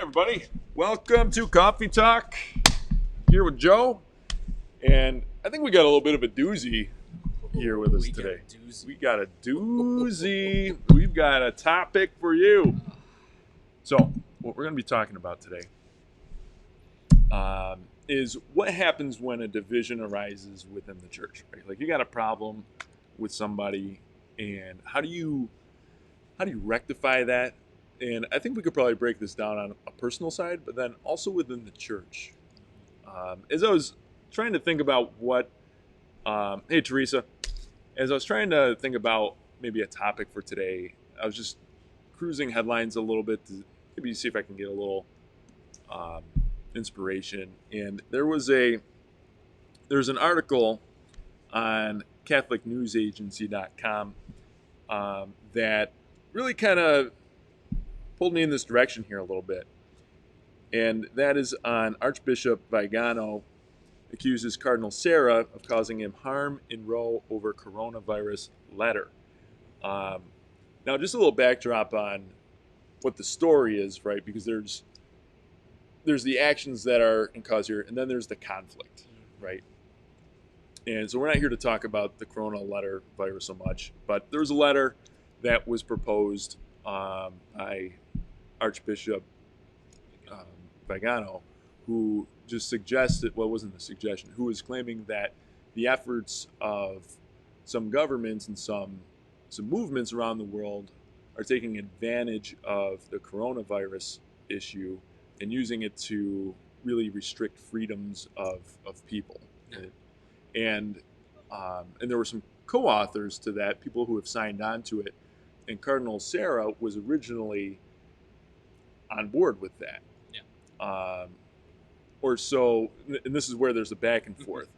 Everybody, welcome to Coffee Talk. Here with Joe, and I think we got a little bit of a doozy here with us today. We got a doozy. We've got a topic for you. So, what we're going to be talking about today is what happens when a division arises within the church. Right? Like you got a problem with somebody, and how do you rectify that? And I think we could probably break this down on a personal side, but then also within the church. As I was trying to think about hey Teresa, as I was trying to think about maybe a topic for today, I was just cruising headlines a little bit to maybe see if I can get a little inspiration. And there's an article on CatholicNewsAgency.com that really kind of pulled me in this direction here a little bit. And that is on Archbishop Vigano accuses Cardinal Sarah of causing him harm in Rome over coronavirus letter. Now, just a little backdrop on what the story is, right? Because there's the actions that are in cause here, and then there's the conflict, right? And so we're not here to talk about the corona letter virus so much, but there's a letter that was proposed by Archbishop Vigano, who just suggested, well, it wasn't a suggestion, who was claiming that the efforts of some governments and some movements around the world are taking advantage of the coronavirus issue and using it to really restrict freedoms of people. And there were some co-authors to that, people who have signed on to it, and Cardinal Sarah was originally on board with that. Or so, and this is where there's a back and forth.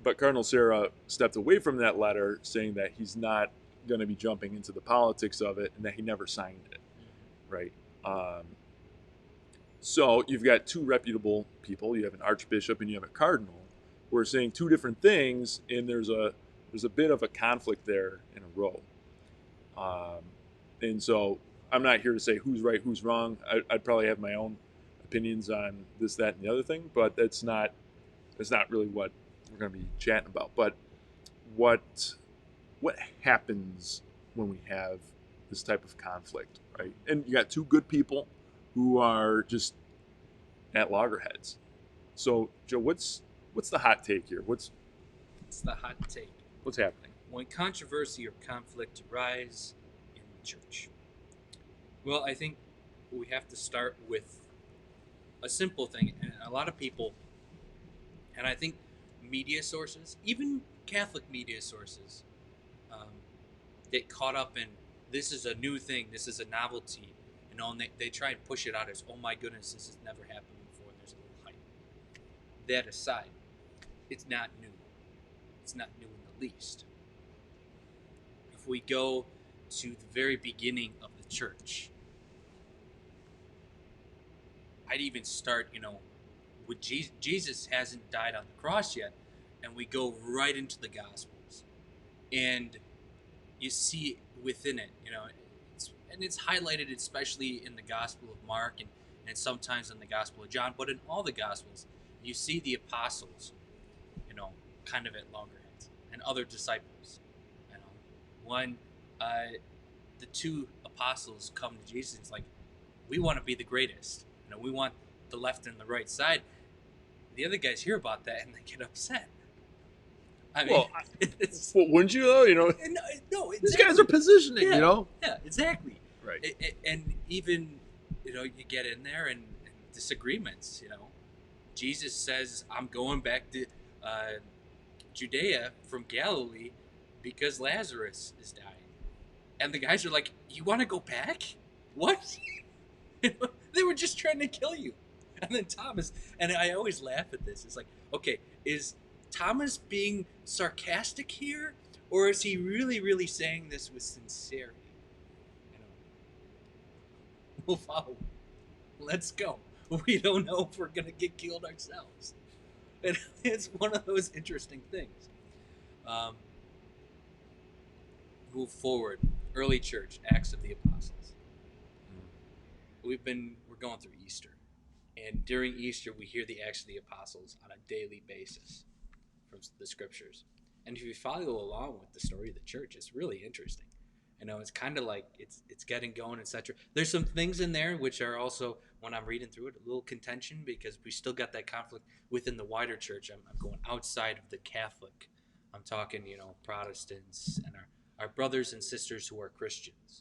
But Cardinal Sarah stepped away from that letter, saying that he's not going to be jumping into the politics of it and that he never signed it, right? So you've got two reputable people. You have an archbishop and you have a cardinal who are saying two different things, and there's a bit of a conflict there in a row. And so I'm not here to say who's right, who's wrong. I'd probably have my own opinions on this, that, and the other thing, but that's not really what we're going to be chatting about. But what happens when we have this type of conflict, right? And you got two good people who are just at loggerheads. So, Joe, what's the hot take here? What's the hot take? What's happening? When controversy or conflict arise in the church. Well, I think we have to start with a simple thing. And a lot of people, and I think media sources, even Catholic media sources, get caught up in this is a new thing, this is a novelty, and they try and push it out as, oh my goodness, this has never happened before, and there's a little hype. That aside, it's not new. It's not new in the least. If we go to the very beginning of the church, I'd even start, with Jesus hasn't died on the cross yet, and we go right into the Gospels. And you see within it, it's highlighted especially in the Gospel of Mark and sometimes in the Gospel of John, but in all the Gospels, you see the apostles, kind of at loggerheads, and other disciples. When the two apostles come to Jesus, it's like, we want to be the greatest. We want the left and the right side. The other guys hear about that and they get upset. I mean, well, wouldn't you though? No, exactly. These guys are positioning. Yeah, exactly. Right. And even you get in there and disagreements. Jesus says, "I'm going back to Judea from Galilee because Lazarus is dying," and the guys are like, "You want to go back? What?" They were just trying to kill you. And then Thomas, and I always laugh at this, it's like, okay, is Thomas being sarcastic here, or is he really, really saying this with sincerity? We'll follow. Let's go. We don't know if we're going to get killed ourselves. And it's one of those interesting things. Move forward. Early church, Acts of the Apostles. we're going through Easter, and during Easter we hear the Acts of the Apostles on a daily basis from the scriptures. And if you follow along with the story of the church, it's really interesting. It's kind of like it's getting going, etc. There's some things in there which are also, when I'm reading through it, a little contention, because we still got that conflict within the wider church. I'm going outside of the Catholic. I'm talking, Protestants and our brothers and sisters who are Christians.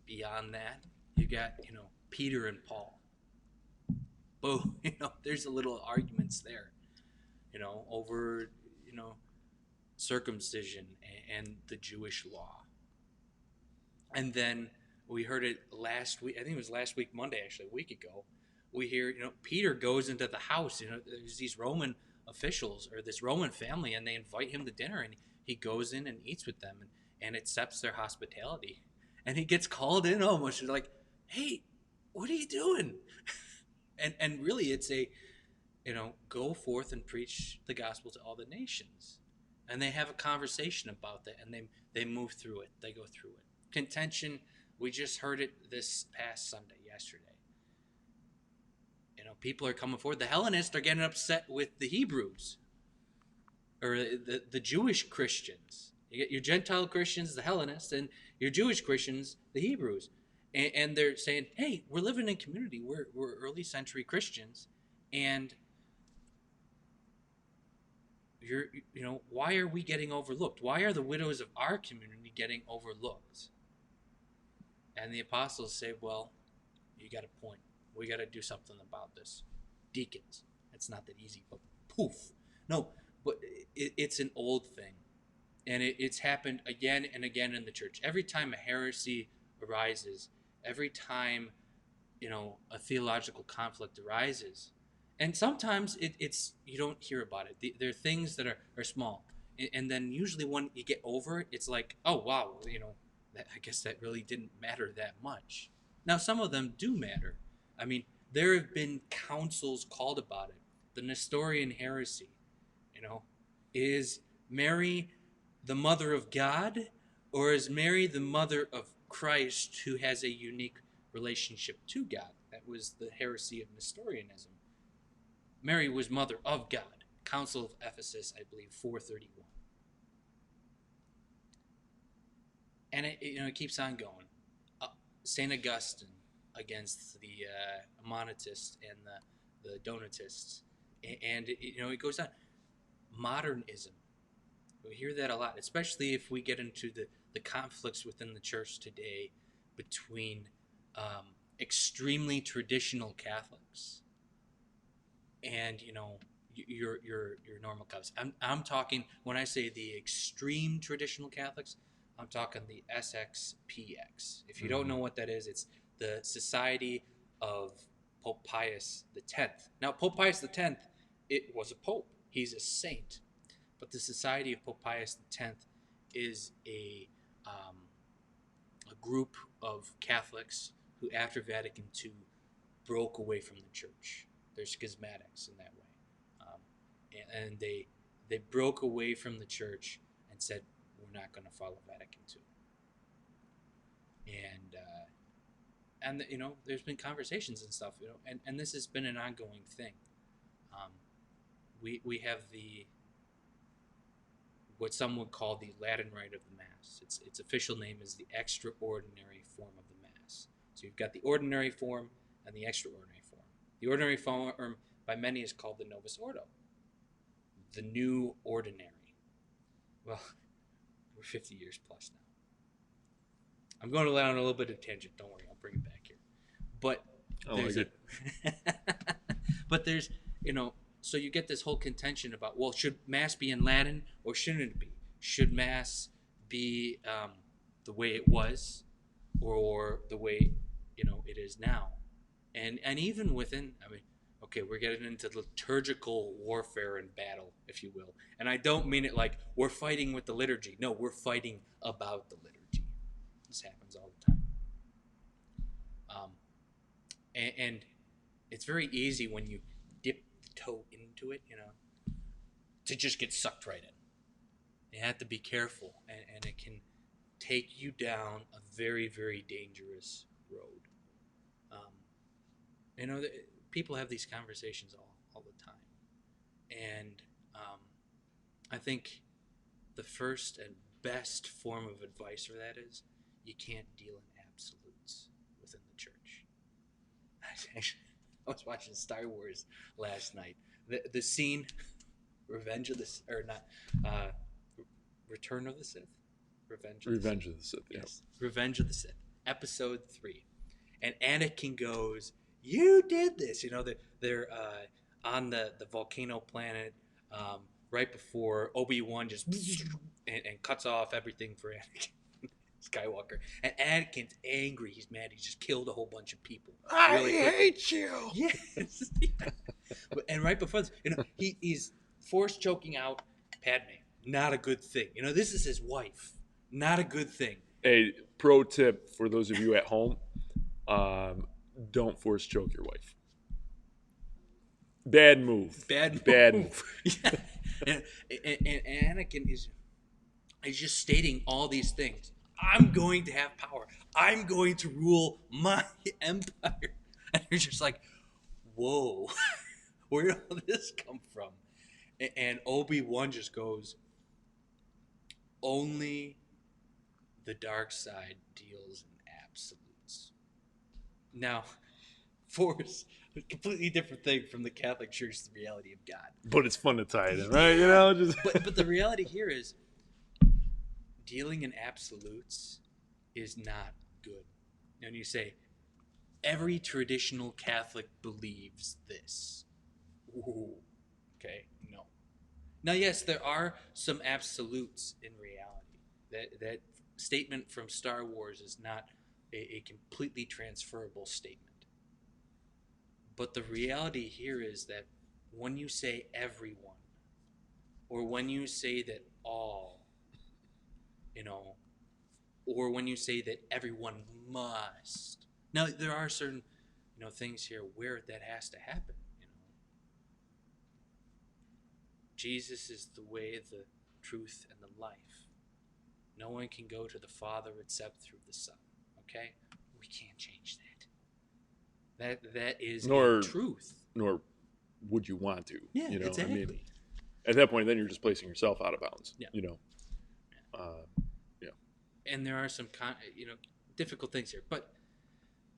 Beyond that, you got, Peter and Paul. Boom, there's a little arguments there, over, circumcision and the Jewish law. And then we heard it last week. I think it was last week, Monday, actually, a week ago. We hear, Peter goes into the house. There's these Roman officials or this Roman family, and they invite him to dinner, and he goes in and eats with them and accepts their hospitality. And he gets called in almost like, hey, what are you doing? And really, it's a, go forth and preach the gospel to all the nations. And they have a conversation about that, and they move through it. They go through it. Contention, we just heard it this past Sunday, yesterday. People are coming forward. The Hellenists are getting upset with the Hebrews, or the Jewish Christians. You get your Gentile Christians, the Hellenists, and your Jewish Christians, the Hebrews. And they're saying, hey, we're living in community. We're early century Christians, and why are we getting overlooked? Why are the widows of our community getting overlooked? And the apostles say, well, you got a point. We got to do something about this. Deacons. It's not that easy, but poof. No, but it's an old thing. And it's happened again and again in the church. Every time a heresy arises, every time, a theological conflict arises, and sometimes it's you don't hear about it. There are things that are small. And then usually when you get over it, it's like, oh, wow, I guess that really didn't matter that much. Now, some of them do matter. I mean, there have been councils called about it. The Nestorian Heresy, is Mary the mother of God, or is Mary the mother of Christ who has a unique relationship to God? That was the heresy of Nestorianism. Mary was mother of God. Council of Ephesus, I believe, 431. And it keeps on going. St. Augustine against the Monetists and the Donatists. And it goes on. Modernism. We hear that a lot, especially if we get into the conflicts within the church today between extremely traditional Catholics and your normal Catholics. I'm talking, when I say the extreme traditional Catholics, I'm talking the SXPX. If you don't know what that is, it's the Society of Pope Pius X. Now, Pope Pius X, it was a pope. He's a saint. But the Society of Pope Pius X is a group of Catholics who, after Vatican II, broke away from the church. They're schismatics in that way. And they broke away from the church and said, we're not going to follow Vatican II. And there's been conversations and stuff, and this has been an ongoing thing. We have what some would call the Latin rite of the Mass. Its official name is the extraordinary form of the Mass. So you've got the ordinary form and the extraordinary form. The ordinary form, by many, is called the Novus Ordo, the new ordinary. Well, we're 50 years plus now. I'm going to let on a little bit of tangent. Don't worry, I'll bring it back here. But but there's, so you get this whole contention about, well, should Mass be in Latin or shouldn't it be? Should Mass be the way it was, or the way it is now? And even within, okay, we're getting into liturgical warfare and battle, if you will. And I don't mean it like we're fighting with the liturgy. No, we're fighting about the liturgy. This happens all the time. And it's very easy when you dip the toe into it, to just get sucked right in. You have to be careful, and it can take you down a very, very dangerous road. Um, you know, people have these conversations all the time. And I think the first and best form of advice for that is you can't deal in absolutes within the church. I was watching Star Wars last night. The scene, Revenge of the or not, uh, Return of the Sith, Revenge of the Sith. Yeah. Yes, Revenge of the Sith, Episode 3, and Anakin goes, "You did this." You know, they're on the volcano planet right before Obi-Wan just and cuts off everything for Anakin Skywalker. And Anakin's angry. He's mad. He just killed a whole bunch of people. I Really quickly. hate you. Yes. And right before this, you know, he's force choking out Padme. Not a good thing. You know, this is his wife. Not a good thing. A pro tip for those of you at home: don't force choke your wife. Bad move. Bad move. Yeah. And Anakin is just stating all these things. I'm going to have power. I'm going to rule my empire. And you're just like, whoa, where did all this come from? And Obi-Wan just goes, only the dark side deals in absolutes. Now, force, a completely different thing from the Catholic Church, the reality of God. But it's fun to tie it in, right? You know, just but the reality here is dealing in absolutes is not good. And you say, every traditional Catholic believes this. Ooh, okay, no. Now, yes, there are some absolutes in reality. That statement from Star Wars is not a completely transferable statement. But the reality here is that when you say everyone, or when you say that all, you know, or when you say that everyone must. Now, there are certain, you know, things here where that has to happen. You know, Jesus is the way, the truth, and the life. No one can go to the Father except through the Son. Okay, we can't change that. That is a truth. Nor would you want to. Yeah, you know? exactly. I mean, at that point, then you're just placing yourself out of bounds. Yeah. You know. And there are some, you know, difficult things here. But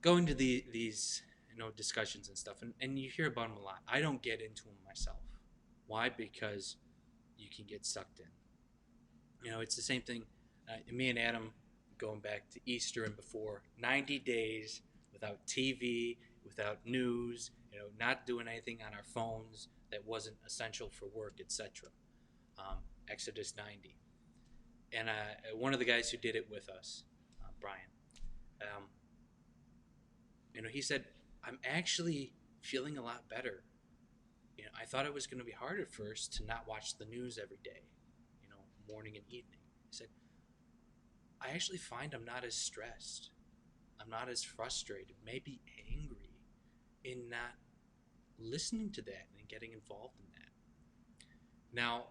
going to these, you know, discussions and stuff, and you hear about them a lot. I don't get into them myself. Why? Because you can get sucked in. You know, it's the same thing. Me and Adam, going back to Easter and before, 90 days without TV, without news, you know, not doing anything on our phones that wasn't essential for work, etc. Exodus 90. And one of the guys who did it with us, Brian, you know, he said, I'm actually feeling a lot better. You know, I thought it was going to be hard at first to not watch the news every day, you know, morning and evening. He said, I actually find I'm not as stressed. I'm not as frustrated, maybe angry in not listening to that and getting involved in that. Now,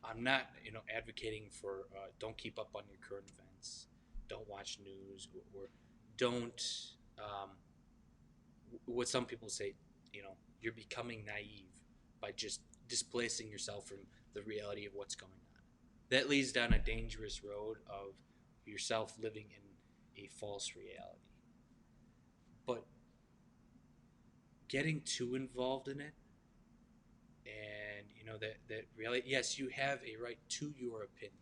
I'm not, you know, advocating for don't keep up on your current events, don't watch news, or don't, what some people say, you know, you're becoming naive by just displacing yourself from the reality of what's going on. That leads down a dangerous road of yourself living in a false reality. But getting too involved in it, and you know that really, yes, you have a right to your opinion.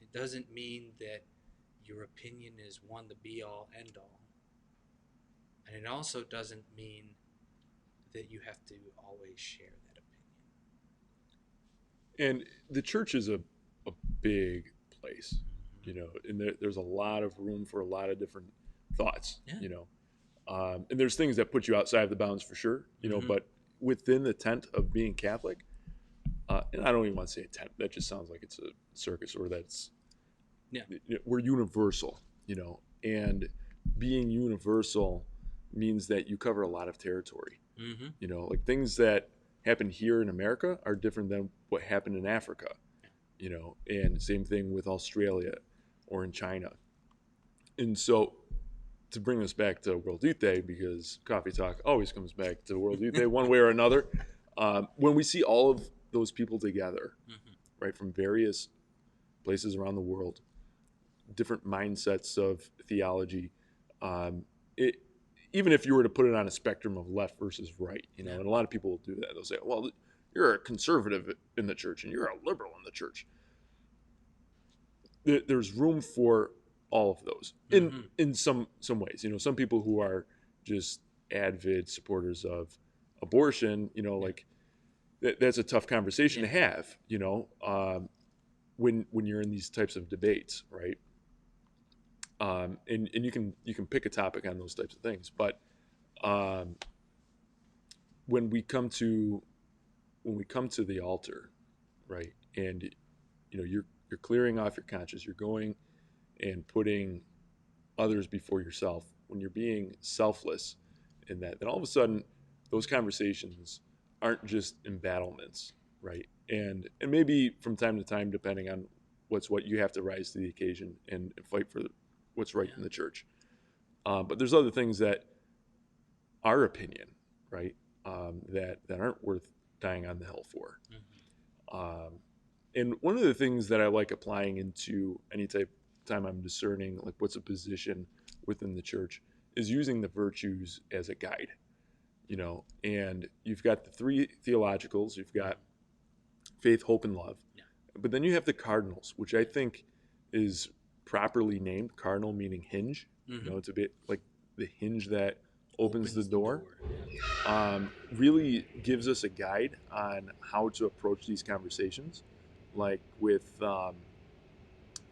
It doesn't mean that your opinion is one the be all end all, and it also doesn't mean that you have to always share that opinion. And the church is a big place, you know, and there's a lot of room for a lot of different thoughts, Yeah. you know, and there's things that put you outside of the bounds for sure, you know, but within the tent of being Catholic, and I don't even want to say a tent, that just sounds like it's a circus, or that's, we're universal, you know, and being universal means that you cover a lot of territory, you know, like things that happen here in America are different than what happened in Africa, you know, and same thing with Australia or in China. And so, to bring us back to World Youth Day, because Coffee Talk always comes back to World Youth Day one way or another, when we see all of those people together, right, from various places around the world, different mindsets of theology, it, even if you were to put it on a spectrum of left versus right, and a lot of people will do that. They'll say, well, you're a conservative in the church and you're a liberal in the church. There's room for all of those in some ways. Some people who are just avid supporters of abortion, like that's a tough conversation to have, when you're in these types of debates, right? And you can pick a topic on those types of things, but when we come to the altar, right, and you're clearing off your conscience, you're going and putting others before yourself, when you're being selfless in that, then all of a sudden those conversations aren't just embattlements, right? And maybe from time to time, depending on what, you have to rise to the occasion and fight for what's right in the church. But there's other things that are opinion, right, that aren't worth dying on the hill for. And one of the things that I like applying into any time I'm discerning, like, what's a position within the church, is using the virtues as a guide. And you've got the three theologicals, you've got faith, hope, and love. But then you have the cardinals, which I think is properly named. Cardinal meaning hinge. It's a bit like the hinge that opens the door. Really gives us a guide on how to approach these conversations, like with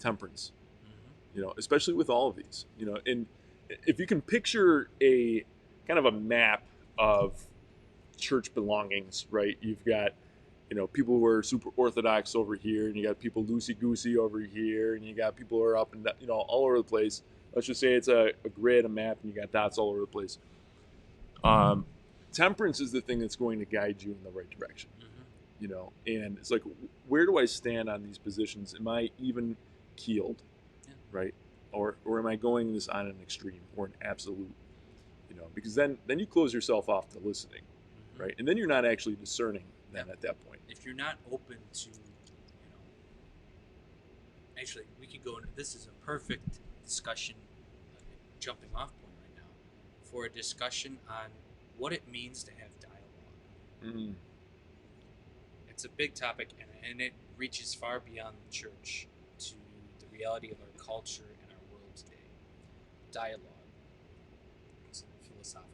temperance. Especially with all of these. And if you can picture a kind of a map of church belongings, right? You've got people who are super orthodox over here, and you got people loosey-goosey over here, and you got people who are up and down, all over the place. Let's just say it's a grid, a map, and you got dots all over the place. Temperance is the thing that's going to guide you in the right direction. And it's like, where do I stand on these positions? Am I even keeled, right? Or am I going this on an extreme or an absolute? Because then you close yourself off to listening, right? And then you're not actually discerning then at that point. If you're not open to, actually, we could go into this is a perfect discussion, jumping off point right now, for a discussion on what it means to have dialogue. It's a big topic, and it reaches far beyond the church to the reality of our culture and our world today. Dialogue. It's philosophical.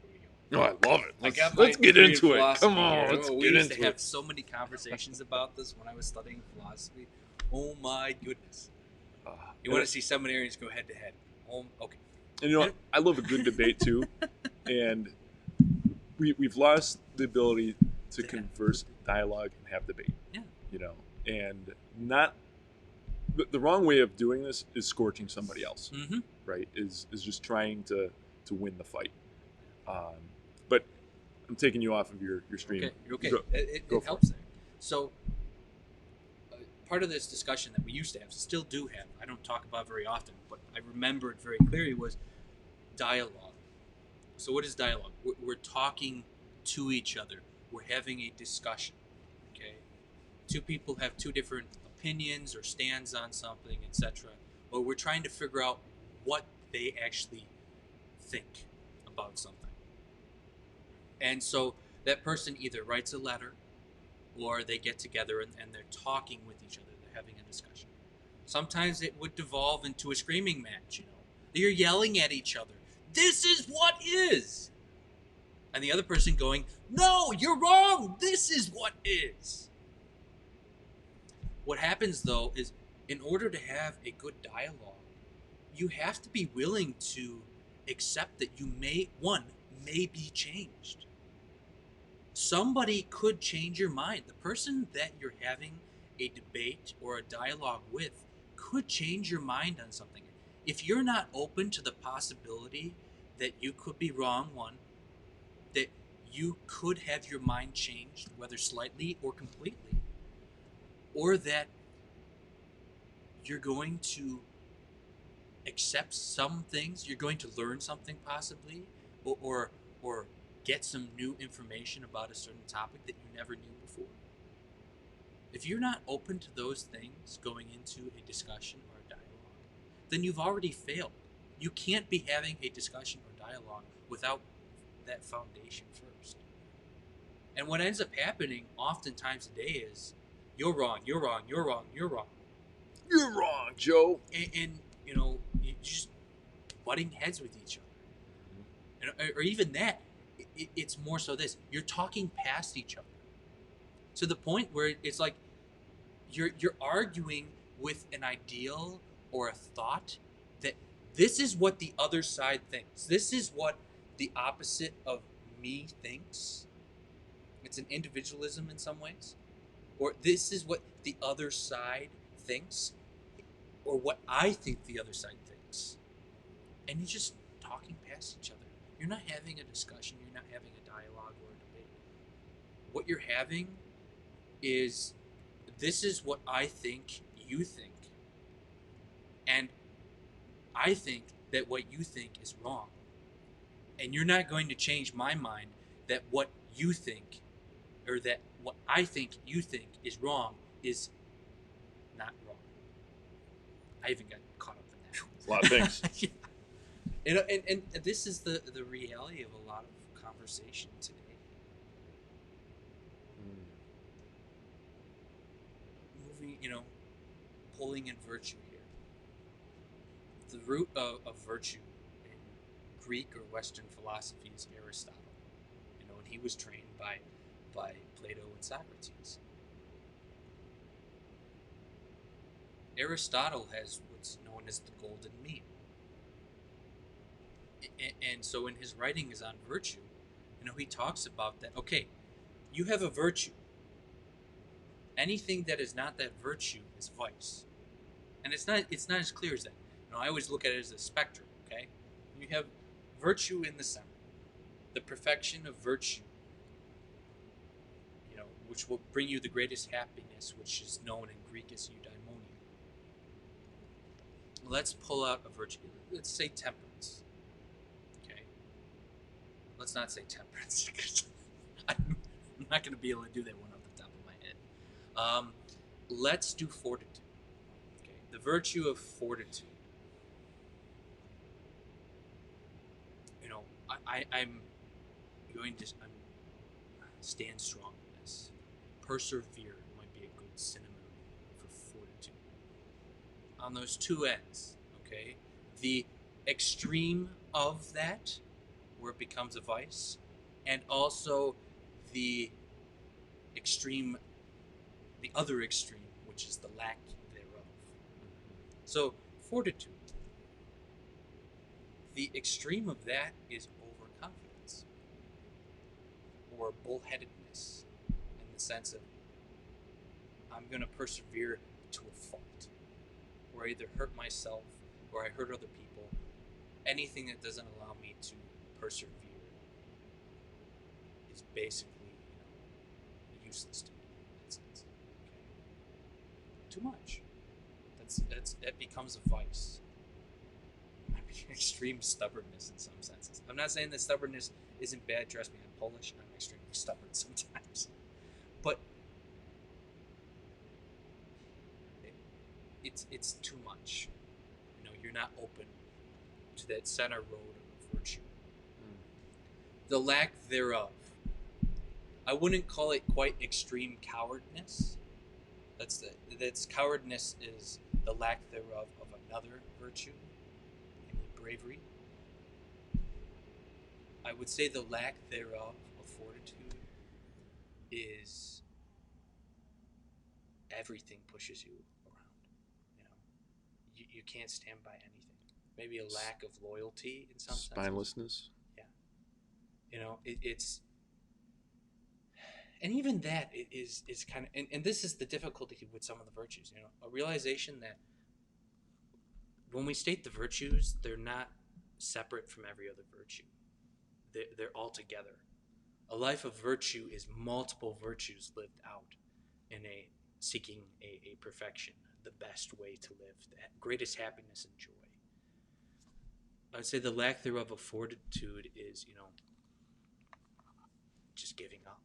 Here we go. Oh, I love it. Let's get into it. Come on, let's get into it. We used to have so many conversations about this when I was studying philosophy. Oh my goodness. You want to see seminarians go head to head. Okay. And I love a good debate too. And we've lost the ability to converse, dialogue, and have debate. And not the wrong way of doing this is scorching somebody else, right? Is just trying to win the fight. But I'm taking you off of your stream. Okay. It helps there. So part of this discussion that we used to have, still do have, I don't talk about very often, but I remember it very clearly, was dialogue. So what is dialogue? We're talking to each other. We're having a discussion. Okay, two people have two different opinions or stands on something, etc. But we're trying to figure out what they actually think about something. And so that person either writes a letter, or they get together and they're talking with each other. They're having a discussion. Sometimes it would devolve into a screaming match. You're yelling at each other. This is what is. And the other person going, no, you're wrong. This is what is. What happens, though, is in order to have a good dialogue, you have to be willing to accept that you may be changed. Somebody could change your mind. The person that you're having a debate or a dialogue with could change your mind on something. If you're not open to the possibility that you could be wrong, that you could have your mind changed, whether slightly or completely, or that you're going to accept some things. You're going to learn something possibly, or get some new information about a certain topic that you never knew before. If you're not open to those things going into a discussion or a dialogue, then you've already failed. You can't be having a discussion or dialogue without that foundation first. And what ends up happening oftentimes today is you're wrong, you're wrong, you're wrong, you're wrong. You're wrong, Joe. And you're just butting heads with each other. Or even that, it's more so this. You're talking past each other to the point where it's like you're arguing with an ideal or a thought that this is what the other side thinks. This is what the opposite of me thinks. It's an individualism in some ways. Or this is what the other side thinks, or what I think the other side thinks. And you're just talking past each other. You're not having a discussion, you're not having a dialogue or a debate. What you're having is, this is what I think you think. And I think that what you think is wrong. And you're not going to change my mind that what you think, or that what I think you think is wrong, is not wrong. I even got caught up in that. A lot of things. Yeah. And this is the reality of a lot of conversation today. Moving, pulling in virtue here. The root of virtue in Greek or Western philosophy is Aristotle. And he was trained by Plato and Socrates. Aristotle has what's known as the golden mean. And so in his writings on virtue, he talks about that. Okay, you have a virtue. Anything that is not that virtue is vice. And it's not as clear as that. I always look at it as a spectrum, okay? You have virtue in the center. The perfection of virtue, which will bring you the greatest happiness, which is known in Greek as eudaimonia. Let's pull out a virtue. Let's say temperance. Okay? Let's not say temperance, because I'm not going to be able to do that one off the top of my head. Let's do fortitude. Okay? The virtue of fortitude. I'm going to stand strong in this. Persevere might be a good synonym for fortitude. On those two ends, okay? The extreme of that, where it becomes a vice, and also the other extreme, which is the lack thereof. So, fortitude. The extreme of that is overconfidence, or bullheadedness, in the sense of, I'm going to persevere to a fault, or I either hurt myself or I hurt other people. Anything that doesn't allow me to persevere is basically, useless to me in that sense. Okay? Too much. That becomes a vice. Extreme stubbornness in some senses. I'm not saying that stubbornness isn't bad. Trust me, I'm Polish and I'm extremely stubborn sometimes. But it's too much. You're not open to that center road of virtue. The lack thereof. I wouldn't call it quite extreme cowardness. That's cowardness is the lack thereof of another virtue. Bravery. I would say the lack thereof of fortitude is everything pushes you around. You can't stand by anything. Maybe a lack of loyalty in some sense. Spinelessness. Yeah. It's, and even that is kind of, and this is the difficulty with some of the virtues. A realization that when we state the virtues, they're not separate from every other virtue. They're all together. A life of virtue is multiple virtues lived out in seeking a perfection, the best way to live, the greatest happiness and joy. I'd say the lack thereof of fortitude is, just giving up.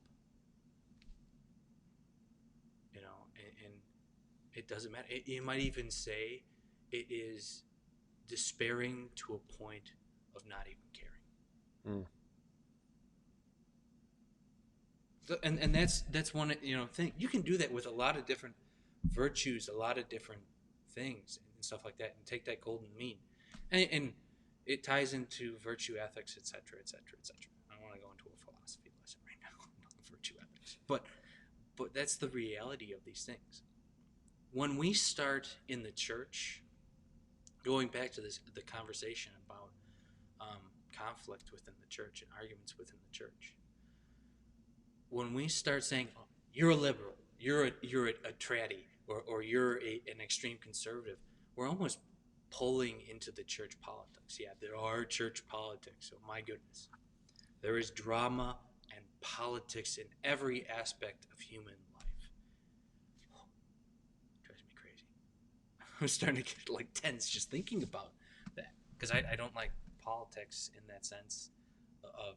And it doesn't matter. You might even say it is despairing to a point of not even caring. Mm. And that's one thing. You can do that with a lot of different virtues, a lot of different things and stuff like that, and take that golden mean, and it ties into virtue ethics, etc., etc., etc. I don't want to go into a philosophy lesson right now about virtue ethics, but that's the reality of these things. When we start in the church, going back to the conversation about conflict within the church and arguments within the church, when we start saying, oh, you're a liberal, you're a traddy, or you're an extreme conservative, we're almost pulling into the church politics. Yeah, there are church politics. Oh my goodness, there is drama and politics in every aspect of human life. Oh, drives me crazy. I'm starting to get like tense just thinking about that, because I don't like politics in that sense of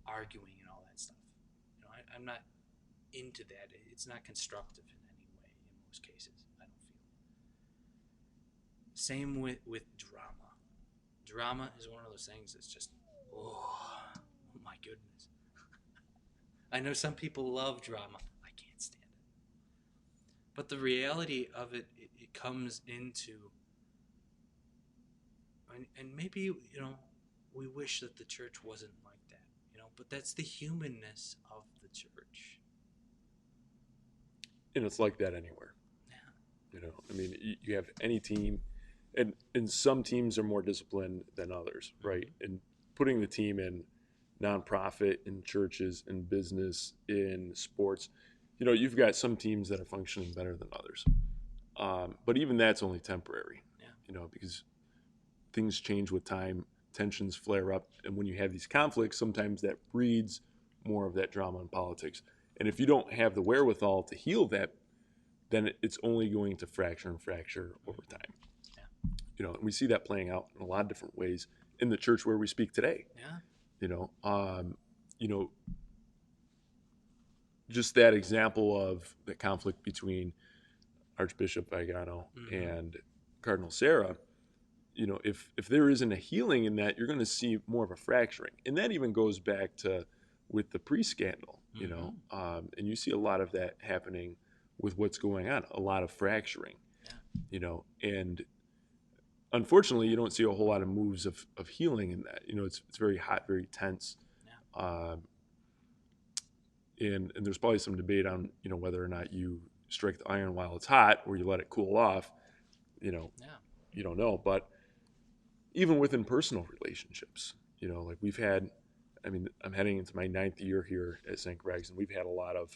arguing and all that stuff. I'm not into that. It's not constructive in any way in most cases, I don't feel. Same with drama. Drama is one of those things that's just, oh my goodness. I know some people love drama. I can't stand it. But the reality of it comes into, and maybe, we wish that the church wasn't like that, but that's the humanness of the church. And it's like that anywhere. Yeah. I mean, you have any team, and some teams are more disciplined than others, right? And putting the team in nonprofit, in churches, in business, in sports, you've got some teams that are functioning better than others. But even that's only temporary, because things change with time, tensions flare up, and when you have these conflicts, sometimes that breeds more of that drama in politics. And if you don't have the wherewithal to heal that, then it's only going to fracture and fracture over time. Yeah. And we see that playing out in a lot of different ways in the church where we speak today. Yeah. Just that example of the conflict between Archbishop Vigano and Cardinal Sarah, if there isn't a healing in that, you're going to see more of a fracturing. And that even goes back to with the pre-scandal, and you see a lot of that happening with what's going on, a lot of fracturing, and unfortunately you don't see a whole lot of moves of healing in that. It's very hot, very tense. And there's probably some debate on, whether or not you strike the iron while it's hot or you let it cool off, You don't know. But even within personal relationships, like we've had, I'm heading into my 9th year here at St. Greg's, and we've had a lot of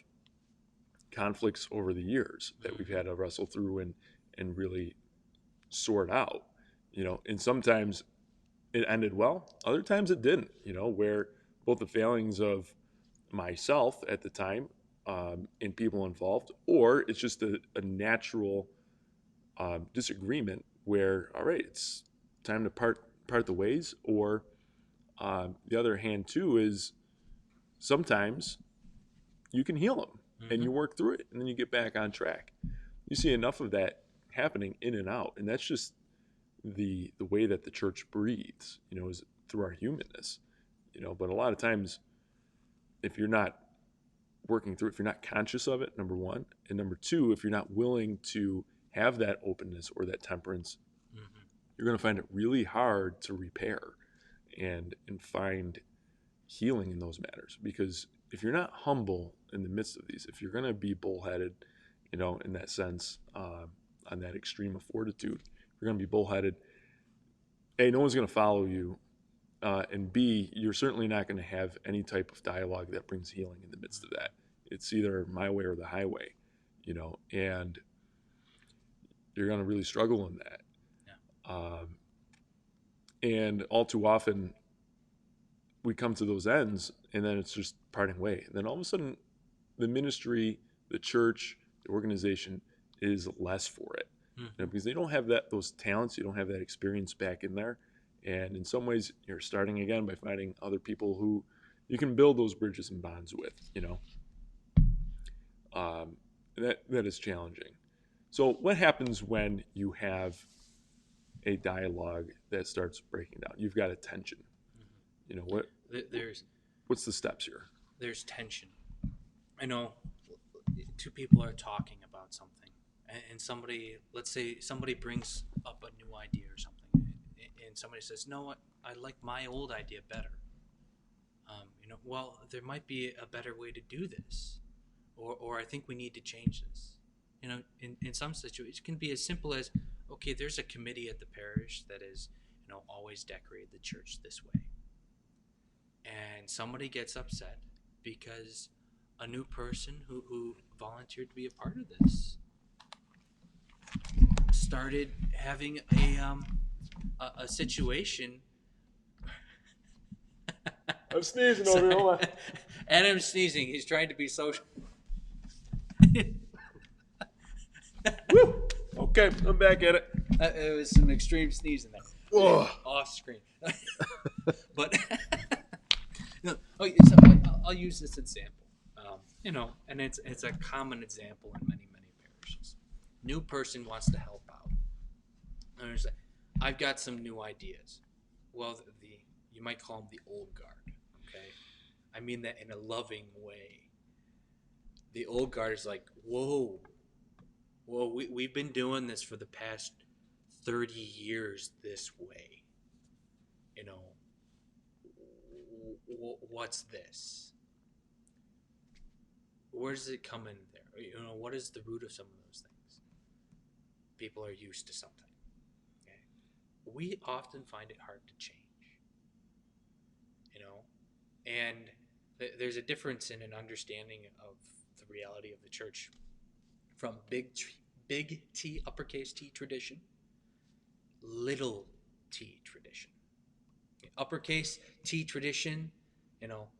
conflicts over the years that we've had to wrestle through and really sort out, and sometimes it ended well, other times it didn't, where both the failings of myself at the time and people involved, or it's just a natural disagreement where, all right, it's time to part the ways. Or the other hand too is sometimes you can heal them and you work through it and then you get back on track. You see enough of that happening in and out, and that's just the way that the church breathes, is through our humanness, but a lot of times if you're not working through it, if you're not conscious of it, number one, and number two, if you're not willing to have that openness or that temperance, you're going to find it really hard to repair and find healing in those matters. Because if you're not humble in the midst of these, if you're going to be bullheaded, in that sense, on that extreme of fortitude, you're going to be bullheaded. A, no one's going to follow you. And B, you're certainly not going to have any type of dialogue that brings healing in the midst of that. It's either my way or the highway, and you're going to really struggle in that. And all too often, we come to those ends, and then it's just parting way. And then all of a sudden, the ministry, the church, the organization is less for it, because they don't have those talents, you don't have that experience back in there, And in some ways, you're starting again by finding other people who you can build those bridges and bonds with, that is challenging. So what happens when you have a dialogue that starts breaking down? You've got a tension. What's the steps here? There's tension. I know two people are talking about something, and somebody, let's say somebody brings up a new idea or something, and somebody says, no, I like my old idea better. Well, there might be a better way to do this, or I think we need to change this. In some situations, it can be as simple as, okay, there's a committee at the parish that is, always decorate the church this way. And somebody gets upset because a new person who volunteered to be a part of this started having a situation. I'm sneezing over here. Hold on. Adam's sneezing. He's trying to be social. Woo! Okay, I'm back at it. It was some extreme sneezing there. Whoa. Off screen. But no, okay, so I'll use this example. And it's a common example in many parishes. New person wants to help out. And there's like, I've got some new ideas. Well, you might call them the old guard. Okay, I mean that in a loving way. The old guard is like, whoa, we've been doing this for the past 30 years this way. What's this? Where does it come in there? What is the root of some of those things? People are used to something. Okay? We often find it hard to change. And there's a difference in an understanding of the reality of the church from big T, uppercase T tradition, little T tradition. Uppercase T tradition,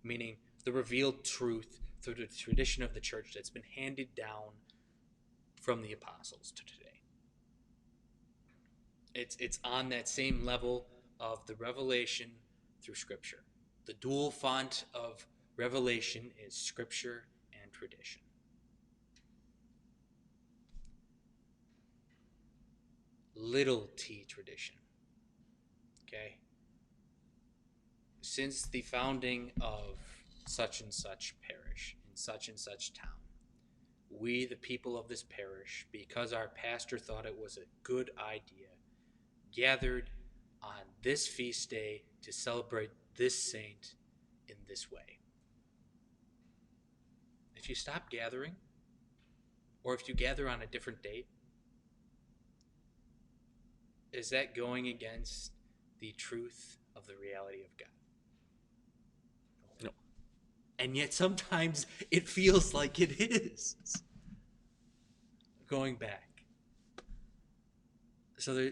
meaning the revealed truth through the tradition of the church that's been handed down from the apostles to today. It's on that same level of the revelation through Scripture. The dual font of revelation is Scripture and tradition. Little T tradition. Okay? Since the founding of such and such parish in such and such town, we, the people of this parish, because our pastor thought it was a good idea, gathered on this feast day to celebrate this saint in this way. If you stop gathering, or if you gather on a different date, is that going against the truth of the reality of God? No. And yet sometimes it feels like it is. Going back. So there,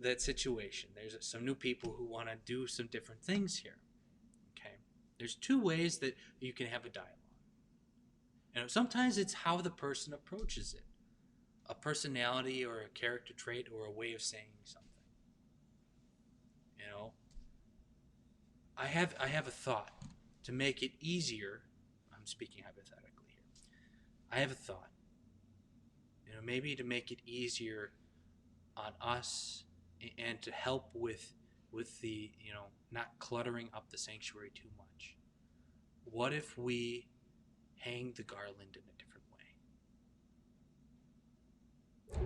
that situation. There's some new people who want to do some different things here. Okay, there's two ways that you can have a dialogue. Sometimes it's how the person approaches it, a personality or a character trait or a way of saying something. I have a thought to make it easier. I'm speaking hypothetically here. I have a thought. Maybe to make it easier on us and to help with the not cluttering up the sanctuary too much. What if we hang the garland in a different way?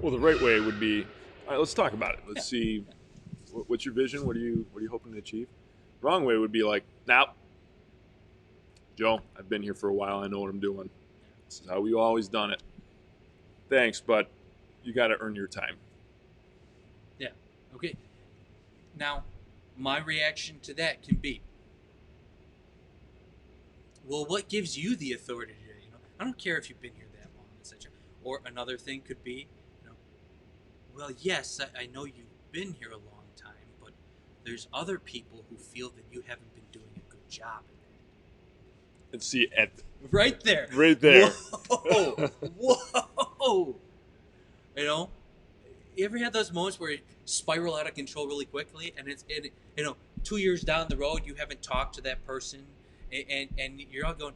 Well, the right way would be, all right, let's talk about it. Let's see, what's your vision? What are you hoping to achieve? The wrong way would be like, now, Joe, I've been here for a while. I know what I'm doing. This is how we've always done it. Thanks, but you got to earn your time. Yeah. Okay. Now, my reaction to that can be, well, what gives you the authority to do it? I don't care if you've been here that long, etc. Or another thing could be, well, yes, I know you've been here a long time, but there's other people who feel that you haven't been doing a good job in it. And see, right there. Right there. Whoa. Whoa. You ever had those moments where spiral out of control really quickly, and you know, 2 years down the road, you haven't talked to that person, and you're all going,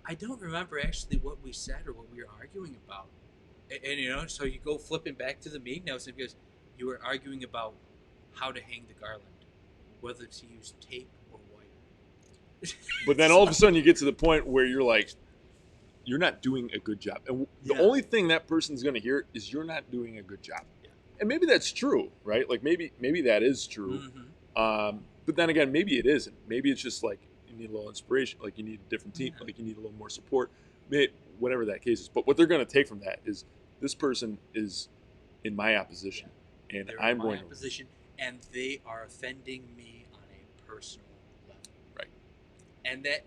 I don't remember actually what we said or what we were arguing about, and you know, so you go flipping back to the meeting notes and because you were arguing about how to hang the garland, whether to use tape or wire. But then all of a sudden you get to the point where you're like, you're not doing a good job. And the Yeah. only thing that person's going to hear is you're not doing a good job. Yeah. And maybe that's true, right? Like maybe that is true. But then again, maybe it isn't. Maybe it's just like you need a little inspiration, like you need a different team, like you need a little more support, whatever that case is. But what they're going to take from that is this person is in my opposition, and They're I'm in going my to position, and they are offending me on a personal level. Right. And that,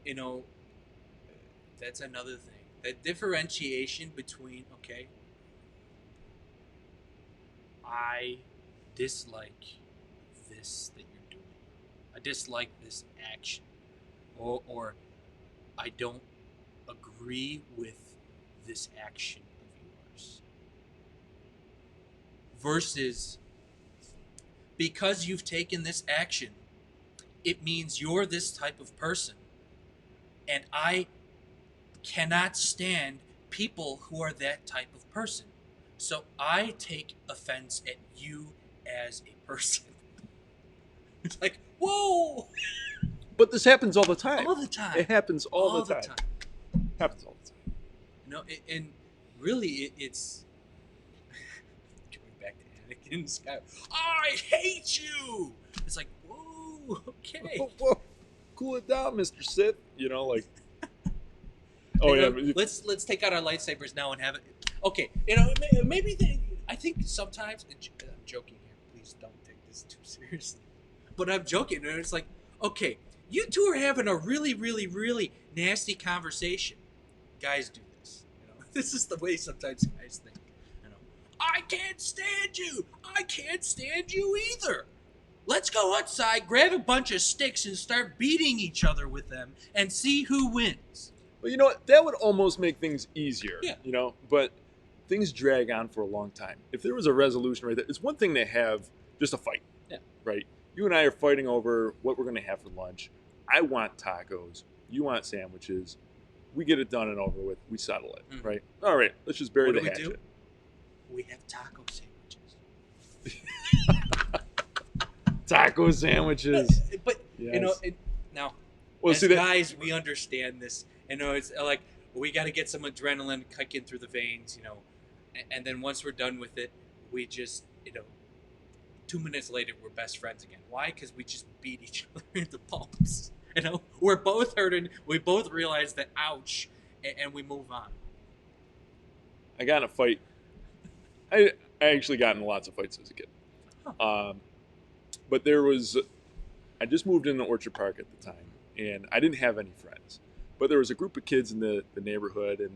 you know, that's another thing. That differentiation between, okay, I dislike this that you're doing. I dislike this action. Or I don't agree with this action of yours. Versus, because you've taken this action, it means you're this type of person. And I cannot stand people who are that type of person. So I take offense at you as a person. It's like, whoa! But this happens all the time. All the time. It happens all the time. Happens all the time. You know, and really, it's going back to Anakin Skywalker. I hate you. It's like, whoa, okay. Whoa. Cool it down, Mr. Sith. You know, like. Oh You yeah. know, let's take out our lightsabers now and have it. Okay, you know, maybe I think sometimes I'm joking here. Please don't take this too seriously. But I'm joking, and it's like, okay, you two are having a really, really, really nasty conversation. Guys do this. You know, this is the way sometimes guys think. You know, I can't stand you. I can't stand you either. Let's go outside, grab a bunch of sticks, and start beating each other with them, and see who wins. But you know what? That would almost make things easier. Yeah. You know, but things drag on for a long time. If there was a resolution right there, it's one thing to have just a fight. Yeah. Right? You and I are fighting over what we're going to have for lunch. I want tacos. You want sandwiches. We get it done and over with. We settle it. Mhm. Right? All right. Let's just bury What the do we hatchet. do? We have taco sandwiches. Taco sandwiches. But Yes. you know, now Well, as see that. guys, we understand this. You know, it's like we got to get some adrenaline kicking through the veins. You know, and then once we're done with it, we just 2 minutes later we're best friends again. Why? Because we just beat each other in the palms. You know, we're both hurting. We both realize that ouch, and we move on. I got in a fight. I actually got in lots of fights as a kid. But I just moved into Orchard Park at the time, and I didn't have any friends. But there was a group of kids in the neighborhood, and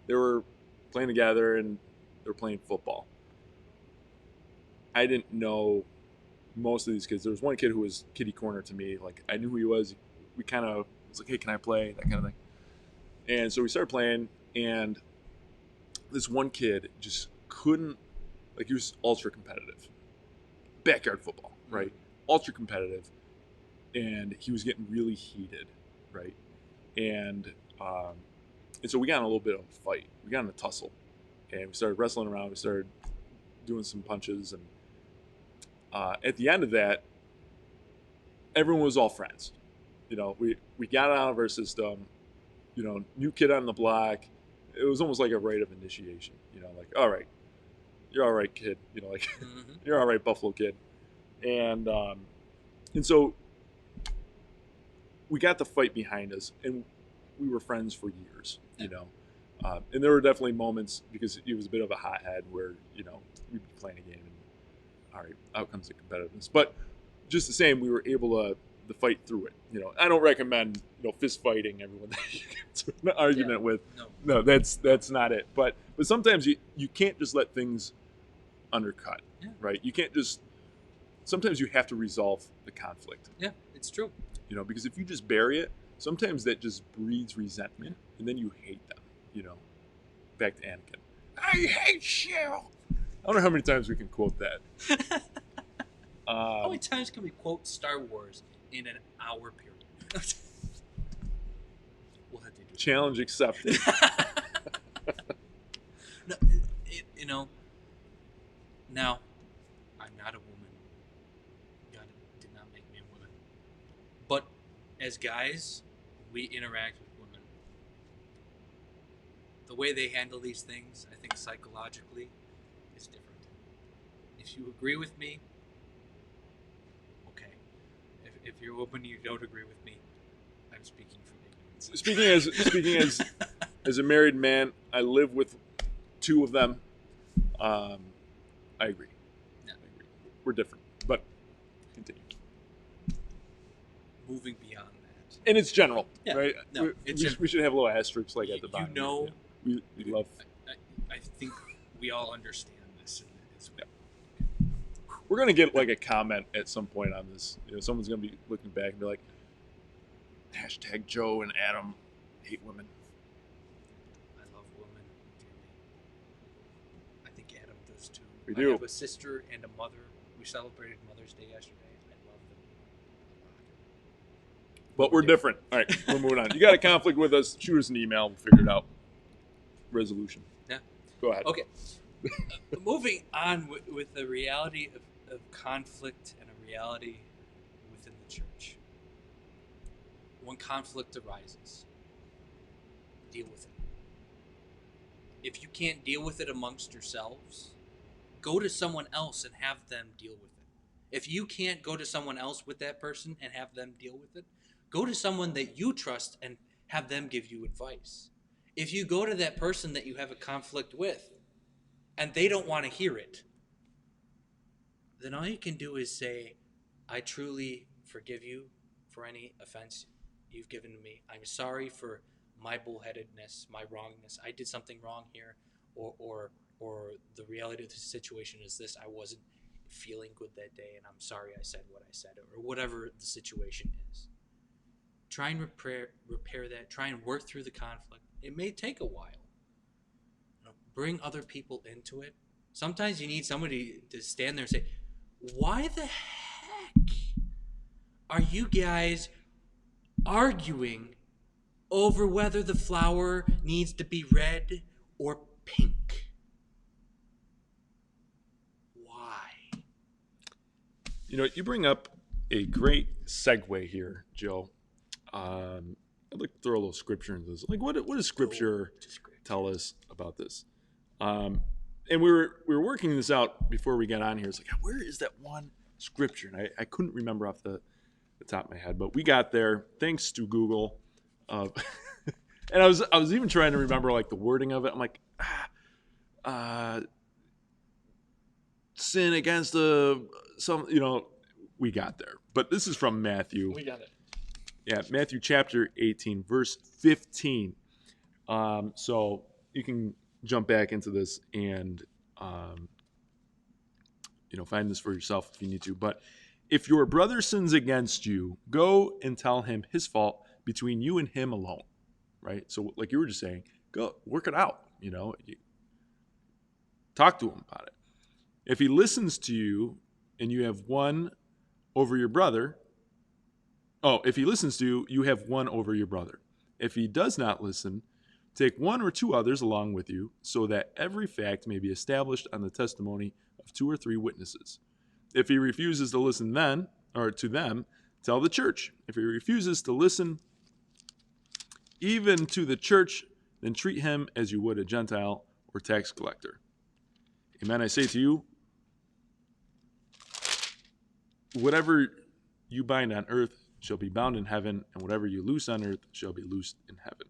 they were playing together, and they were playing football. I didn't know most of these kids. There was one kid who was kitty corner to me. Like, I knew who he was. We kind of was like, hey, can I play? That kind of thing. And so we started playing, and this one kid just couldn't, like, he was ultra competitive. Backyard football, right? Ultra competitive. And he was getting really heated, right? And so we got in a little bit of a fight. We got in a tussle. And we started wrestling around. We started doing some punches. And at the end of that, everyone was all friends. You know, we got it out of our system. You know, new kid on the block. It was almost like a rite of initiation. You know, like, all right, you're all right, kid. You know, like, you're all right, Buffalo kid. And so we got the fight behind us, and we were friends for years. You know, and there were definitely moments, because he was a bit of a hothead, where, you know, we'd be playing a game, and all right, out comes the competitiveness. But just the same, we were able to fight through it. You know, I don't recommend, you know, fist fighting everyone that you get to an argument with. No, that's not it. But sometimes you can't just let things undercut, right? You can't just. Sometimes you have to resolve the conflict. Yeah, it's true. You know, because if you just bury it, sometimes that just breeds resentment, and then you hate them. You know, back to Anakin. I hate you. I don't know how many times we can quote that. How many times can we quote Star Wars in an hour period? We'll have to do Challenge accepted. no, now, I'm not a woman. God did not make me a woman. But as guys, we interact with women. The way they handle these things, I think psychologically, is different. If you agree with me, okay. If you're open and you don't agree with me, I'm speaking from ignorance. Speaking as a married man, I live with two of them. I agree. Yeah. I agree. We're different, but continue. Moving beyond that, And it's general, yeah. right? No, we should have a little asterisk like at the bottom. You know, yeah. we love. I think we all understand this. Yeah. We're gonna get like a comment at some point on this. Someone's gonna be looking back and be like, # Joe and Adam hate women. I love women dearly. I think Adam does too. We do. I have a sister and a mother. We celebrated Mother's Day yesterday. I love them a lot. But we're different. All right, we're moving on. You got a conflict with us? Shoot us an email. We'll figure it out. Resolution. Yeah. Go ahead. Okay. Moving on with the reality of conflict and a reality within the church. When conflict arises, deal with it. If you can't deal with it amongst yourselves, go to someone else and have them deal with it. If you can't go to someone else with that person and have them deal with it, go to someone that you trust and have them give you advice. If you go to that person that you have a conflict with and they don't want to hear it, then all you can do is say, I truly forgive you for any offense you've given to me. I'm sorry for my bullheadedness, my wrongness. I did something wrong here, or the reality of the situation is this: I wasn't feeling good that day, and I'm sorry I said what I said, or whatever the situation is. Try and repair that. Try and work through the conflict. It may take a while. Bring other people into it. Sometimes you need somebody to stand there and say, why the heck are you guys arguing over whether the flower needs to be red or pink? Why? You bring up a great segue here, Joe. I'd like to throw a little scripture into this. Like, what does scripture tell us about this? And we were working this out before we got on here. It's like, where is that one scripture? And I couldn't remember off the top of my head, but we got there thanks to Google. And I was even trying to remember like the wording of it. I'm like, sin against we got there. But this is from Matthew. We got it. Yeah, Matthew chapter 18, verse 15. So you can jump back into this and find this for yourself if you need to. But if your brother sins against you, go and tell him his fault between you and him alone. Right? So like you were just saying, go work it out. Talk to him about it. If he listens to you and you have won over your brother, if he listens to you, you have won over your brother. If he does not listen, take one or two others along with you, so that every fact may be established on the testimony of 2 or 3 witnesses. If he refuses to listen to them, tell the church. If he refuses to listen even to the church, then treat him as you would a Gentile or tax collector. Amen, I say to you, whatever you bind on earth shall be bound in heaven, and whatever you loose on earth shall be loosed in heaven.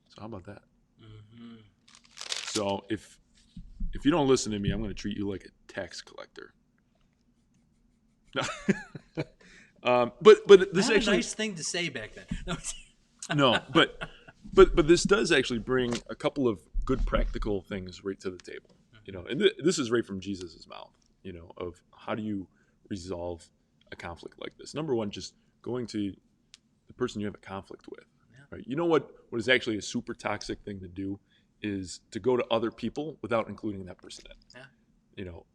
So how about that? Mm-hmm. So if you don't listen to me, I'm going to treat you like a tax collector. But this Not actually a nice thing to say back then. No, but this does actually bring a couple of good practical things right to the table. And this is right from Jesus' mouth. Of how do you resolve a conflict like this? Number one, just going to the person you have a conflict with. Yeah. right? You know what is actually a super toxic thing to do is to go to other people without including that person in. Yeah. You know,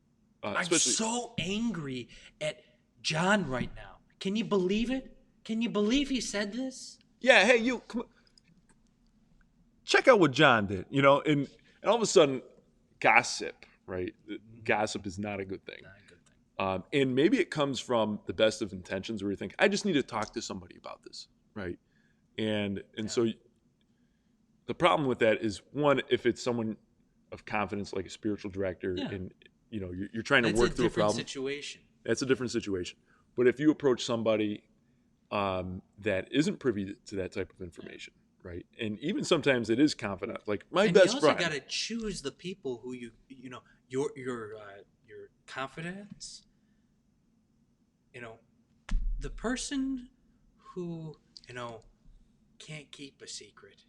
I'm especially so angry at John right now. Can you believe it? Can you believe he said this? yeah, hey, you come on. Check out what John did, and all of a sudden, gossip, right? Gossip is not a good thing. Not a good thing. And maybe it comes from the best of intentions where you think, I just need to talk to somebody about this, right? And so the problem with that is, one, if it's someone of confidence, like a spiritual director, and you're trying to work through a problem. Situation. That's a different situation. But if you approach somebody that isn't privy to that type of information, right? And even sometimes it is confident, like my best friend. You also got to choose the people who your confidence. The person who can't keep a secret,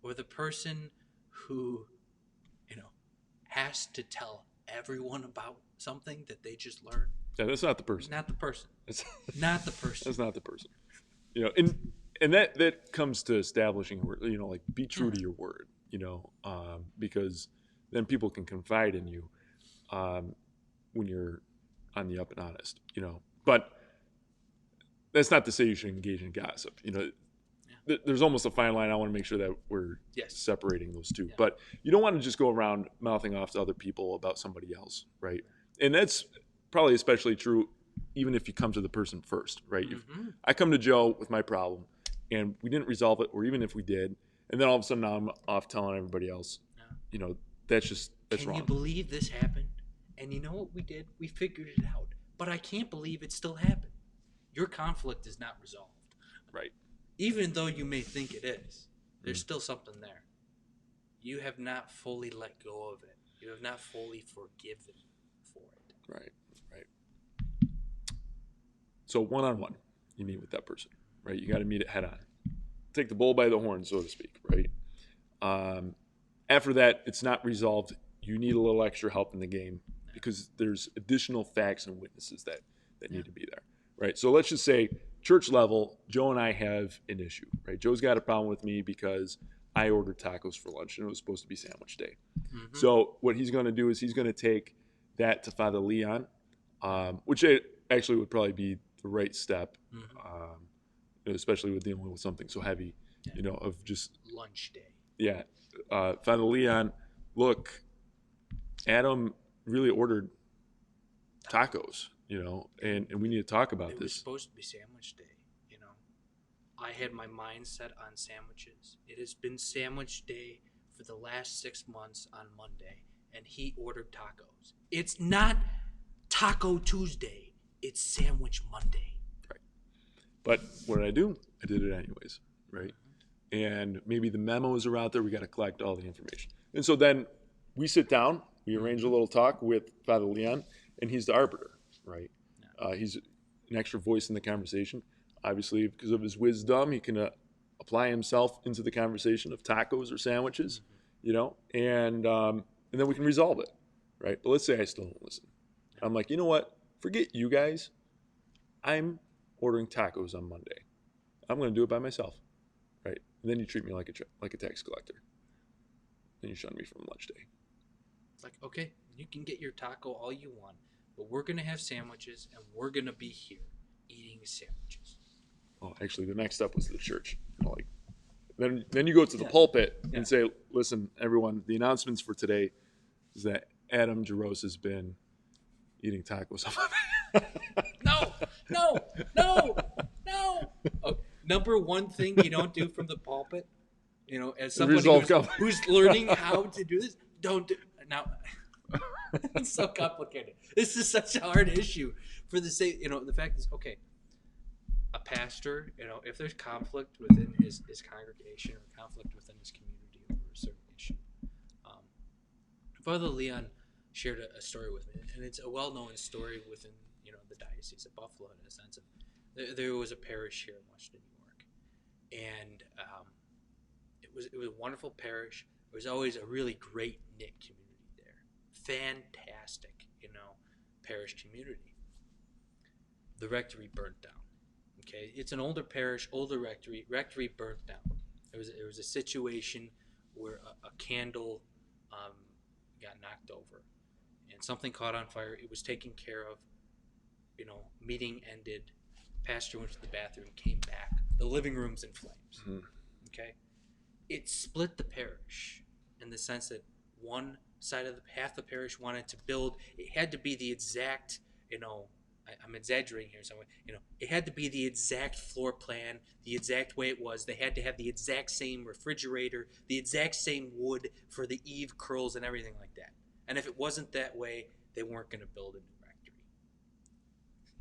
or the person who has to tell everyone about something that they just learned. Yeah, that's not the person. Not the person. Not the person. That's not the person. And that comes to establishing, like be true to your word, because then people can confide in you when you're on the up and honest, But that's not to say you should engage in gossip. There's almost a fine line. I want to make sure that we're separating those two. Yeah. But you don't want to just go around mouthing off to other people about somebody else, right? And that's probably especially true even if you come to the person first, right? Mm-hmm. If I come to Joe with my problem and we didn't resolve it, or even if we did, and then all of a sudden now I'm off telling everybody else, that's wrong. Can you believe this happened? And you know what we did? We figured it out. But I can't believe it still happened. Your conflict is not resolved. Right. Even though you may think it is, there's still something there. You have not fully let go of it. You have not fully forgiven for it. Right. So one-on-one, you meet with that person, right? You got to meet it head on. Take the bull by the horn, so to speak, right? After that, it's not resolved. You need a little extra help in the game because there's additional facts and witnesses that need to be there, right? So let's just say church level, Joe and I have an issue, right? Joe's got a problem with me because I ordered tacos for lunch and it was supposed to be sandwich day. Mm-hmm. So what he's going to do is he's going to take that to Father Leon, which actually would probably be the right step, especially with dealing with something so heavy, of just lunch day. Yeah. Father Leon, look, Adam really ordered tacos, and we need to talk about this. It was supposed to be sandwich day, I had my mind set on sandwiches. It has been sandwich day for the last 6 months on Monday, and he ordered tacos. It's not Taco Tuesday. It's Sandwich Monday. Right. But what did I do? I did it anyways, right? And maybe the memos are out there. We got to collect all the information. And so then we sit down, we arrange a little talk with Father Leon, and he's the arbiter, right? Yeah. He's an extra voice in the conversation. Obviously, because of his wisdom, he can apply himself into the conversation of tacos or sandwiches, and then we can resolve it, right? But let's say I still don't listen. I'm like, you know what? Forget you guys. I'm ordering tacos on Monday. I'm going to do it by myself, right? And then you treat me like a tax collector. Then you shun me from lunch day. It's like, okay, you can get your taco all you want, but we're going to have sandwiches, and we're going to be here eating sandwiches. Oh, actually, the next step was the church. Then you go to the pulpit and say, listen, everyone, the announcements for today is that Adam Jaros has been eating tacos. No. Oh, number one thing you don't do from the pulpit, as somebody who's learning how to do this, don't do now. It's so complicated. This is such a hard issue for the sake. The fact is, okay, a pastor, if there's conflict within his congregation or conflict within his community over a certain issue, Father Leon shared a story with me, and it's a well-known story within the Diocese of Buffalo in a sense of there was a parish here in Western New York, and it was a wonderful parish. There was always a really great knit community there, fantastic parish community. The rectory burnt down. Okay, it's an older parish, older rectory. Rectory burnt down. There was a situation where a candle um, got knocked over, and something caught on fire. It was taken care of. Meeting ended. Pastor went to the bathroom, came back. The living room's in flames. Mm-hmm. Okay, it split the parish in the sense that one side of half the parish wanted to build. It had to be the exact. I'm exaggerating here somewhere. It had to be the exact floor plan, the exact way it was. They had to have the exact same refrigerator, the exact same wood for the eave curls and everything like that. And if it wasn't that way, they weren't going to build a new rectory.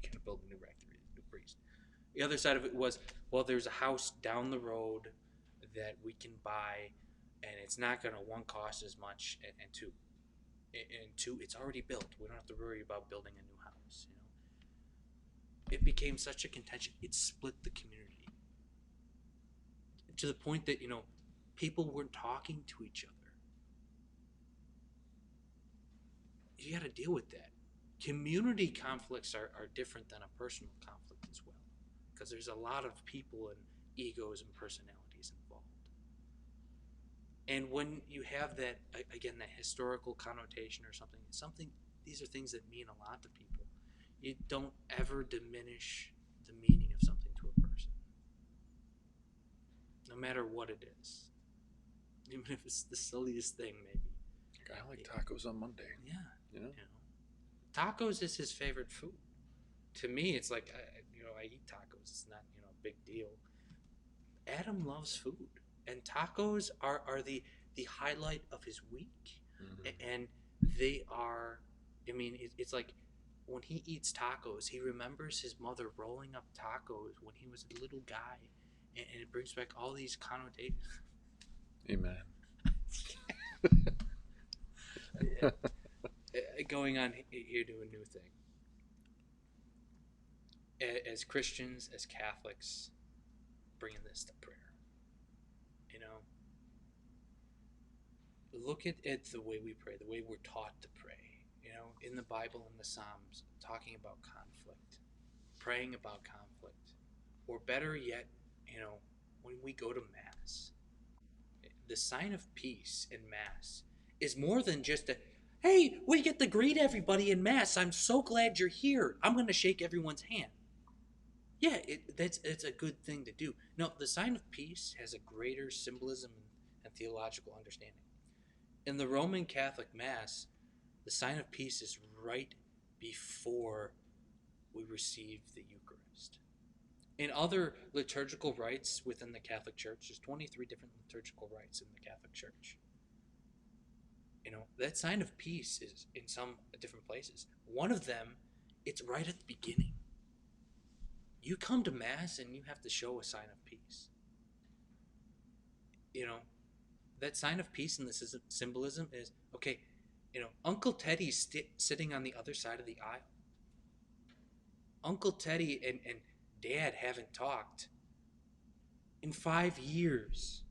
Going to build a new rectory, a new priest. The other side of it was, well, there's a house down the road that we can buy, and it's not going to, one, cost as much, and two, it's already built. We don't have to worry about building a new house. It became such a contention. It split the community to the point that people weren't talking to each other. You got to deal with that. Community conflicts are different than a personal conflict as well, because there's a lot of people and egos and personalities involved. And when you have that, again, that historical connotation or something, these are things that mean a lot to people. You don't ever diminish the meaning of something to a person, no matter what it is, even if it's the silliest thing, maybe. I like tacos on Monday. Yeah, tacos is his favorite food. To me, it's like I eat tacos. It's not a big deal. Adam loves food, and tacos are the highlight of his week, and they are. I mean, it's like when he eats tacos, he remembers his mother rolling up tacos when he was a little guy, and it brings back all these connotations. Amen. Going on here to a new thing. As Christians, as Catholics, bringing this to prayer. Look at the way we pray, the way we're taught to pray. In the Bible, in the Psalms, talking about conflict, praying about conflict, or better yet, when we go to Mass, the sign of peace in Mass is more than just hey, we get to greet everybody in Mass. I'm so glad you're here. I'm going to shake everyone's hand. Yeah, it's a good thing to do. No, the sign of peace has a greater symbolism and theological understanding. In the Roman Catholic Mass, the sign of peace is right before we receive the Eucharist. In other liturgical rites within the Catholic Church, there's 23 different liturgical rites in the Catholic Church. That sign of peace is in some different places. One of them, it's right at the beginning. You come to Mass and you have to show a sign of peace. That sign of peace in the symbolism is, okay, Uncle Teddy's sitting on the other side of the aisle. Uncle Teddy and Dad haven't talked in 5 years.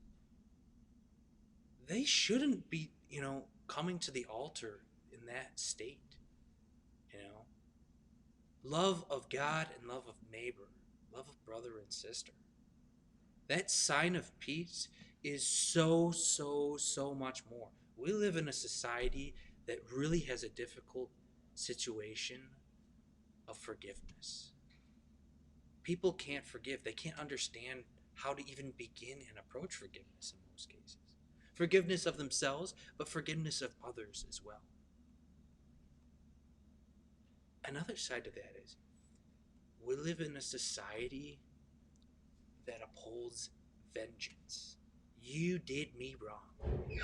They shouldn't be, coming to the altar in that state. Love of God and love of neighbor, love of brother and sister. That sign of peace is so, so, so much more. We live in a society that really has a difficult situation of forgiveness. People can't forgive. They can't understand how to even begin and approach forgiveness in most cases. Forgiveness of themselves, but forgiveness of others as well. Another side to that is we live in a society that upholds vengeance. You did me wrong.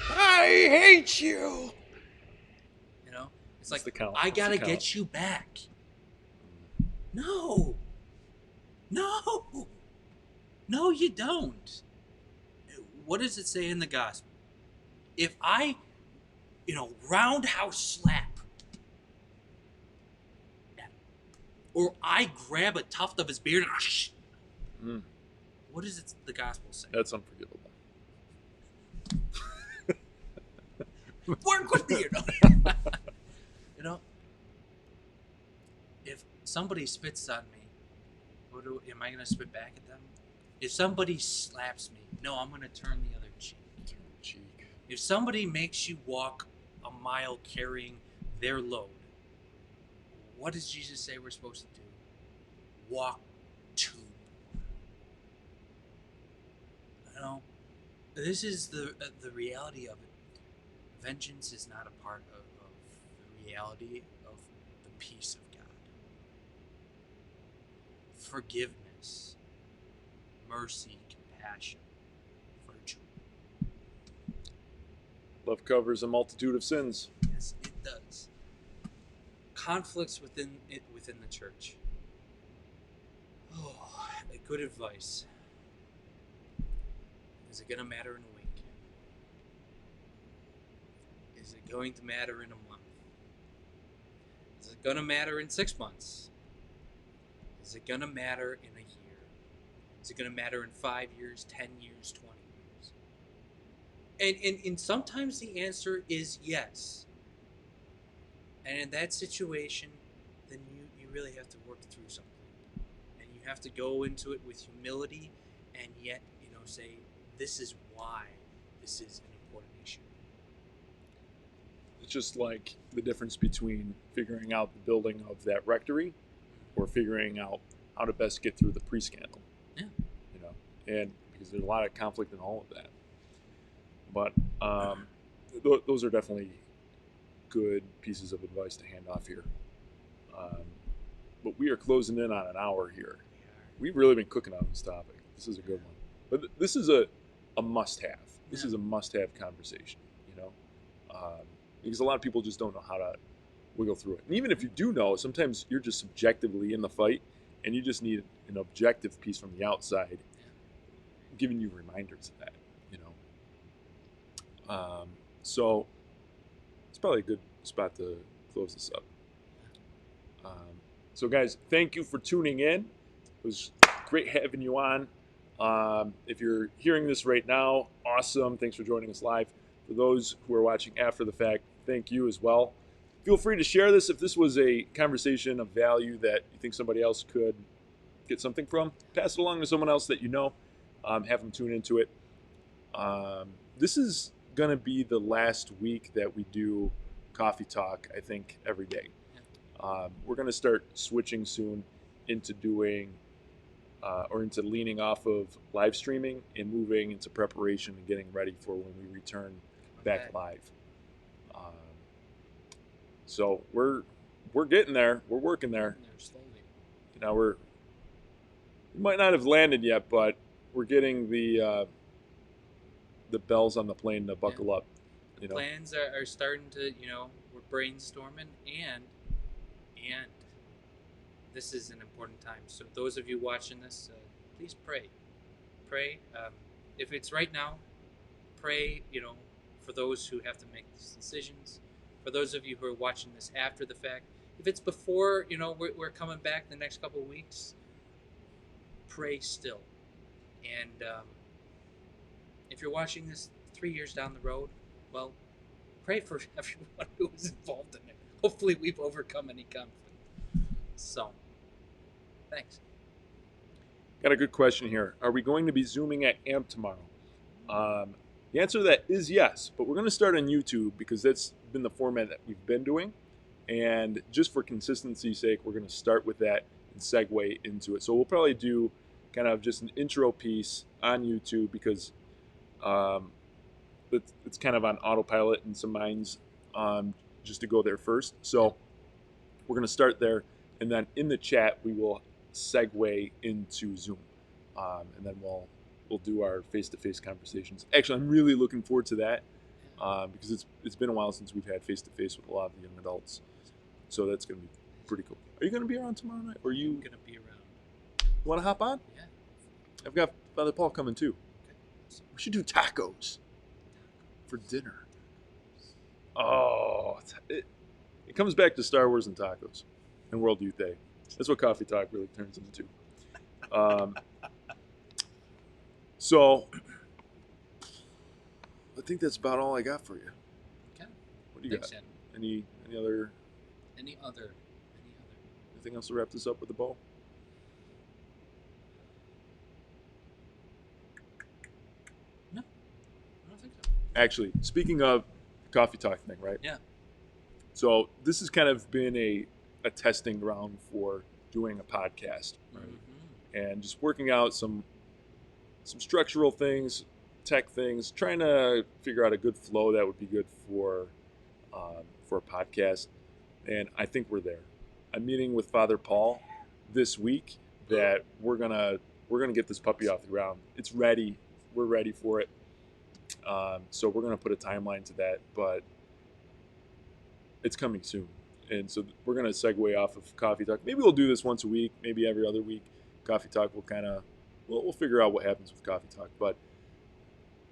I hate you. It's like, I gotta get you back. No, you don't. What does it say in the gospel? If I, roundhouse slap, or I grab a tuft of his beard and what does the gospel say? That's unforgivable. Work with me, if somebody spits on me, Am I going to spit back at them? If somebody slaps me, no, I'm going to turn the other cheek. If somebody makes you walk a mile carrying their load, what does Jesus say we're supposed to do? Walk 2 more. You know, this is the reality of it. Vengeance is not a part of the reality of the peace of God. Forgiveness, mercy, compassion, virtue. Love covers a multitude of sins. Yes, it does. Conflicts within the church. Oh, a good advice. Is it going to matter in a week? Is it going to matter in a month? Is it going to matter in 6 months? Is it going to matter in a year? Is it going to matter in 5 years, 10 years, 20 years? And sometimes the answer is yes. And in that situation, then you really have to work through something. And you have to go into it with humility and yet, say, this is why this is an important issue. It's just like the difference between figuring out the building of that rectory or figuring out how to best get through the pre-scandal. Yeah. And because there's a lot of conflict in all of that. But those are definitely good pieces of advice to hand off here. But we are closing in on an hour here. We've really been cooking on this topic. This is a good one. But this is a must-have. This is a must-have conversation, because a lot of people just don't know how to wiggle through it. And even if you do know, sometimes you're just subjectively in the fight, and you just need an objective piece from the outside giving you reminders of that, So it's probably a good spot to close this up. So guys, thank you for tuning in. It was great having you on. If you're hearing this right now, awesome. Thanks for joining us live. For those who are watching after the fact, thank you as well. Feel free to share this if this was a conversation of value that you think somebody else could get something from. Pass it along to someone else that you know. Have them tune into it. This is going to be the last week that we do Coffee Talk, I think, every day. We're going to start switching soon into doing or into leaning off of live streaming and moving into preparation and getting ready for when we return back live. So we're getting there. We're working there. Slowly. We might not have landed yet, but we're getting the bells on the plane to buckle up. Plans are starting to, we're brainstorming and this is an important time. So those of you watching this, please pray. Pray. If it's right now, pray, for those who have to make these decisions. For those of you who are watching this after the fact, if it's before, we're coming back the next couple of weeks, pray still. And if you're watching this 3 years down the road, well, pray for everyone who is involved in it. Hopefully we've overcome any conflict. So, thanks. Got a good question here. Are we going to be Zooming at AMP tomorrow? The answer to that is yes, but we're going to start on YouTube because that's been the format that we've been doing. And just for consistency's sake, we're going to start with that and segue into it. So we'll probably do kind of just an intro piece on YouTube because it's kind of on autopilot in some minds just to go there first. So we're going to start there. And then in the chat, we will segue into Zoom. And then we'll do our face-to-face conversations. Actually, I'm really looking forward to that because it's been a while since we've had face-to-face with a lot of the young adults. So that's going to be pretty cool. Are you going to be around tomorrow night? Or are you going to be around? You want to hop on? Yeah. I've got Father Paul coming too. Okay. We should do tacos for dinner. Oh, it comes back to Star Wars and tacos and World Youth Day. That's what Coffee Talk really turns into. So I think that's about all I got for you. Okay. What do you got? Any other? Any other? Anything else to wrap this up with a bow? actually, speaking of the coffee talk thing, right? Yeah. So this has kind of been a testing ground for doing a podcast, right? And just working out some structural things, tech things, trying to figure out a good flow that would be good for a podcast. And I think we're there. I'm meeting with Father Paul this week that we're gonna get this puppy off the ground. It's ready. We're ready for it. So we're gonna put a timeline to that, but it's coming soon. And so we're gonna segue off of Coffee Talk. Maybe we'll do this once a week, maybe every other week. Coffee Talk will kind of we'll figure out what happens with Coffee Talk. But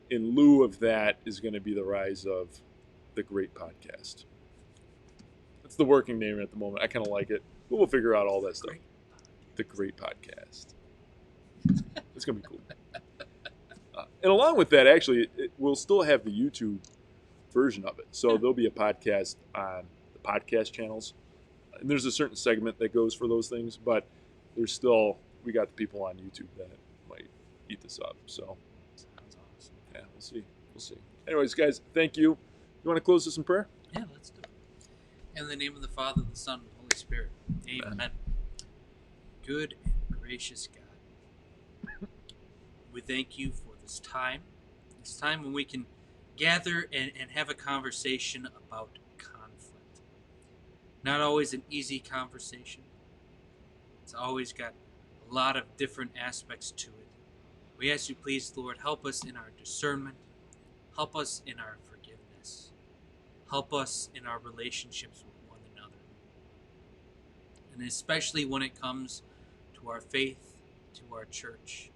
in lieu of that is going to be the rise of the Great Podcast. That's the working name at the moment. I kind of like it, but we'll figure out all that stuff. The Great Podcast. It's going to be cool. And along with that, actually, we'll still have the YouTube version of it. So there'll be a podcast on the podcast channels. And there's a certain segment that goes for those things, but there's still, we got the people on YouTube that might eat this up. So, Sounds awesome. yeah, we'll see. We'll see. Anyways, guys, thank you. You want to close this in prayer? Yeah, let's do it. In the name of the Father, the Son, and the Holy Spirit. Amen. Good and gracious God, we thank you for this time when we can gather and have a conversation about conflict. Not always an easy conversation. It's always got a lot of different aspects to it. We ask you, please, Lord, help us in our discernment. Help us in our forgiveness. Help us in our relationships with one another. And especially when it comes to our faith, to our church.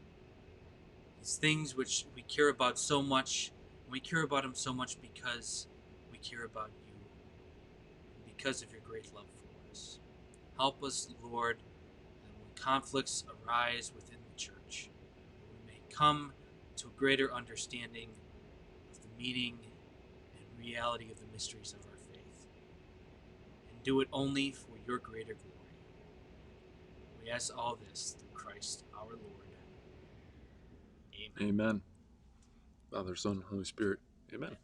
These things which we care about so much, and we care about them so much because we care about you, and because of your great love for us. Help us, Lord, that when conflicts arise within the church, we may come to a greater understanding of the meaning and reality of the mysteries of our faith, and do it only for your greater glory. We ask all this through Christ our Lord. Amen. Amen. Father, Son, Holy Spirit. Amen.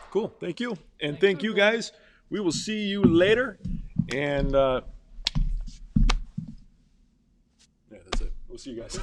Cool. Thank you. And thank you, guys. We will see you later. And yeah, that's it. We'll see you guys.